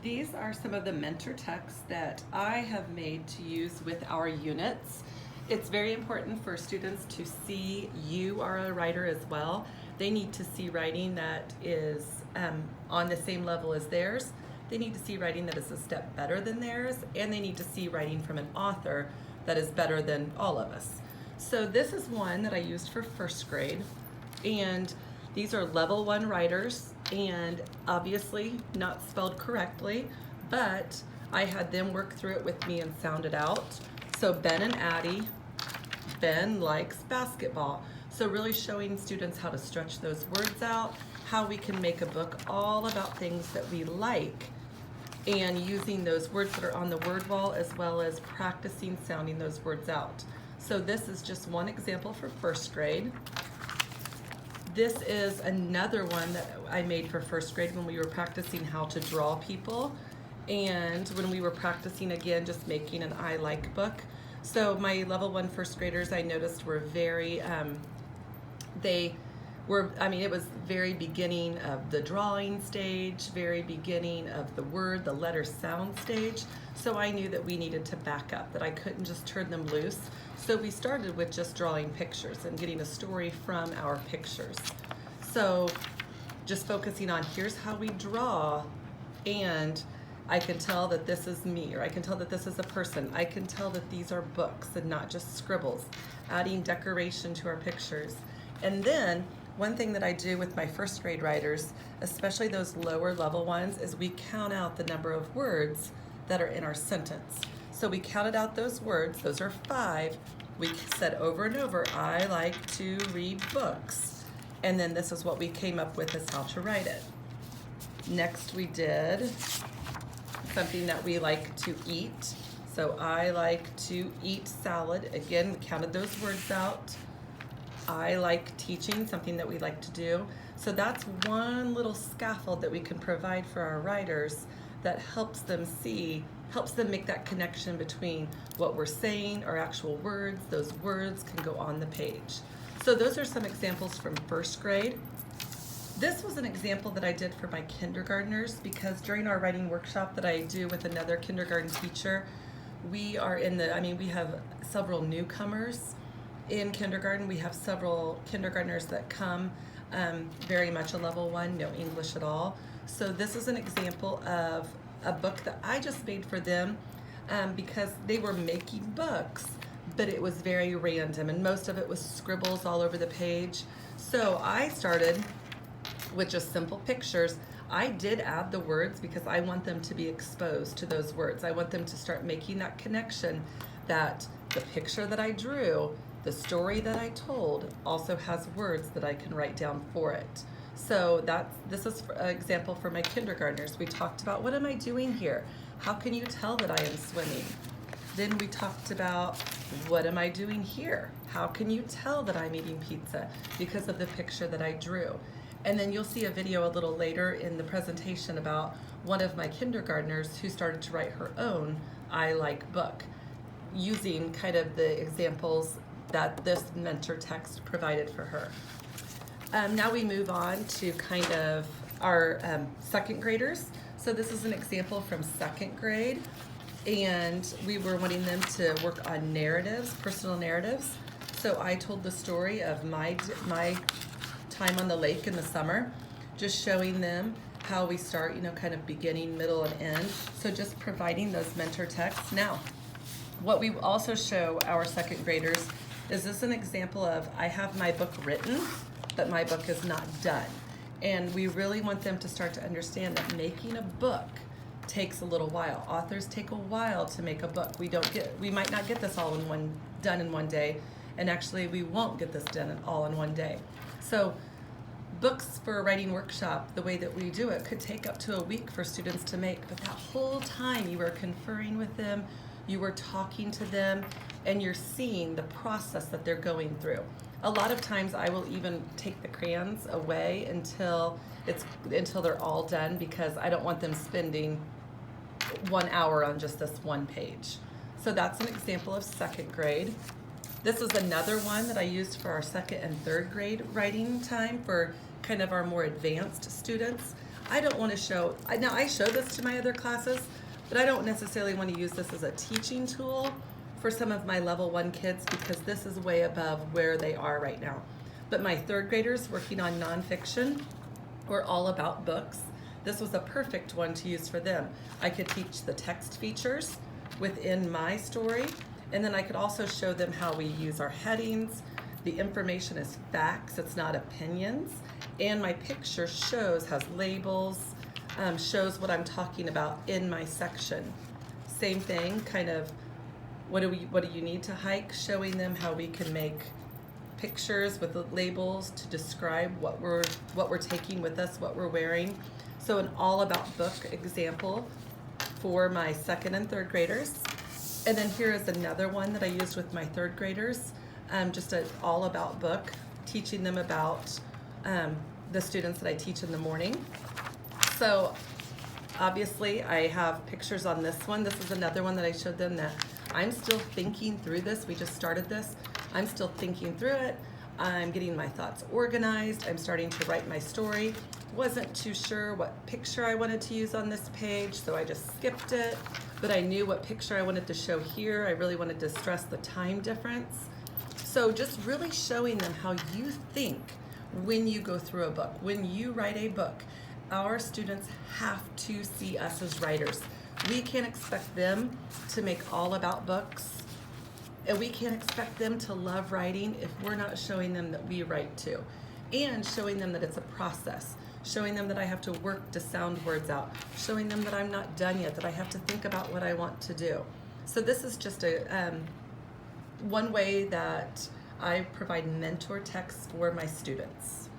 These are some of the mentor texts that I have made to use with our units. It's very important for students to see you are a writer as well. They need to see writing that is on the same level as theirs. They need to see writing that is a step better than theirs, and they need to see writing from an author that is better than all of us. So this is one that I used for first grade, and these are level 1 writers, and obviously not spelled correctly, but I had them work through it with me and sound it out. So Ben and Addie, Ben likes basketball. So really showing students how to stretch those words out, how we can make a book all about things that we like, and using those words that are on the word wall as well as practicing sounding those words out. So this is just one example for first grade. This is another one that I made for first grade when we were practicing how to draw people, and when we were practicing again just making an I like book. So my level 1 first graders, I noticed, were very it was very beginning of the drawing stage, very beginning of the word, the letter sound stage. So I knew that we needed to back up, that I couldn't just turn them loose. So we started with just drawing pictures and getting a story from our pictures. So just focusing on here's how we draw, and I can tell that this is me, or I can tell that this is a person. I can tell that these are books and not just scribbles, adding decoration to our pictures. And then one thing that I do with my first grade writers, especially those lower level ones, is we count out the number of words that are in our sentence. So we counted out those words, those are 5. We said over and over, I like to read books. And then this is what we came up with as how to write it. Next we did something that we like to eat. So I like to eat salad. Again, we counted those words out. I like teaching, something that we like to do. So that's one little scaffold that we can provide for our writers that helps them make that connection between what we're saying, our actual words. Those words can go on the page. So those are some examples from first grade. This was an example that I did for my kindergartners, because during our writing workshop that I do with another kindergarten teacher, we have several newcomers in kindergarten. We have several kindergartners that come very much a level 1, no English at all. So this is an example of a book that I just made for them because they were making books, but it was very random, and most of it was scribbles all over the page. So I started with just simple pictures. I did add the words because I want them to be exposed to those words. I want them to start making that connection that the picture that I drew, the story that I told, also has words that I can write down for it. So this is an example for my kindergartners. We talked about, what am I doing here? How can you tell that I am swimming? Then we talked about, what am I doing here? How can you tell that I'm eating pizza? Because of the picture that I drew. And then you'll see a video a little later in the presentation about one of my kindergartners who started to write her own I like book, using kind of the examples that this mentor text provided for her. Now we move on to kind of our second graders. So this is an example from second grade, and we were wanting them to work on narratives, personal narratives. So I told the story of my time on the lake in the summer, just showing them how we start, kind of beginning, middle, and end. So just providing those mentor texts. Now, what we also show our second graders is this an example of, I have my book written, but my book is not done. And we really want them to start to understand that making a book takes a little while. Authors take a while to make a book. We might not get this all done in one day, and actually we won't get this done all in one day. So books for a writing workshop, the way that we do it, could take up to a week for students to make, but that whole time you are conferring with them, you are talking to them, and you're seeing the process that they're going through. A lot of times I will even take the crayons away until they're all done, because I don't want them spending 1 hour on just this one page. So that's an example of second grade. This is another one that I used for our second and third grade writing time for kind of our more advanced students. I don't want to show, now I show this to my other classes, but I don't necessarily want to use this as a teaching tool for some of my level 1 kids because this is way above where they are right now. But my 3rd graders working on nonfiction or all about books, this was a perfect one to use for them. I could teach the text features within my story, and then I could also show them how we use our headings. The information is facts, it's not opinions, and my picture has labels, shows what I'm talking about in my section. Same thing, kind of, what do you need to hike? Showing them how we can make pictures with the labels to describe what we're taking with us, what we're wearing. So an all about book example for my 2nd and 3rd graders. And then here is another one that I used with my 3rd graders, just an all about book, teaching them about the students that I teach in the morning. So obviously I have pictures on this one. This is another one that I showed them that I'm still thinking through this. We just started this. I'm still thinking through it. I'm getting my thoughts organized. I'm starting to write my story. Wasn't too sure what picture I wanted to use on this page, so I just skipped it. But I knew what picture I wanted to show here. I really wanted to stress the time difference. So just really showing them how you think when you go through a book, when you write a book. Our students have to see us as writers. We can't expect them to make all about books, and we can't expect them to love writing if we're not showing them that we write too, and showing them that it's a process, showing them that I have to work to sound words out, showing them that I'm not done yet, that I have to think about what I want to do. So this is just one way that I provide mentor texts for my students.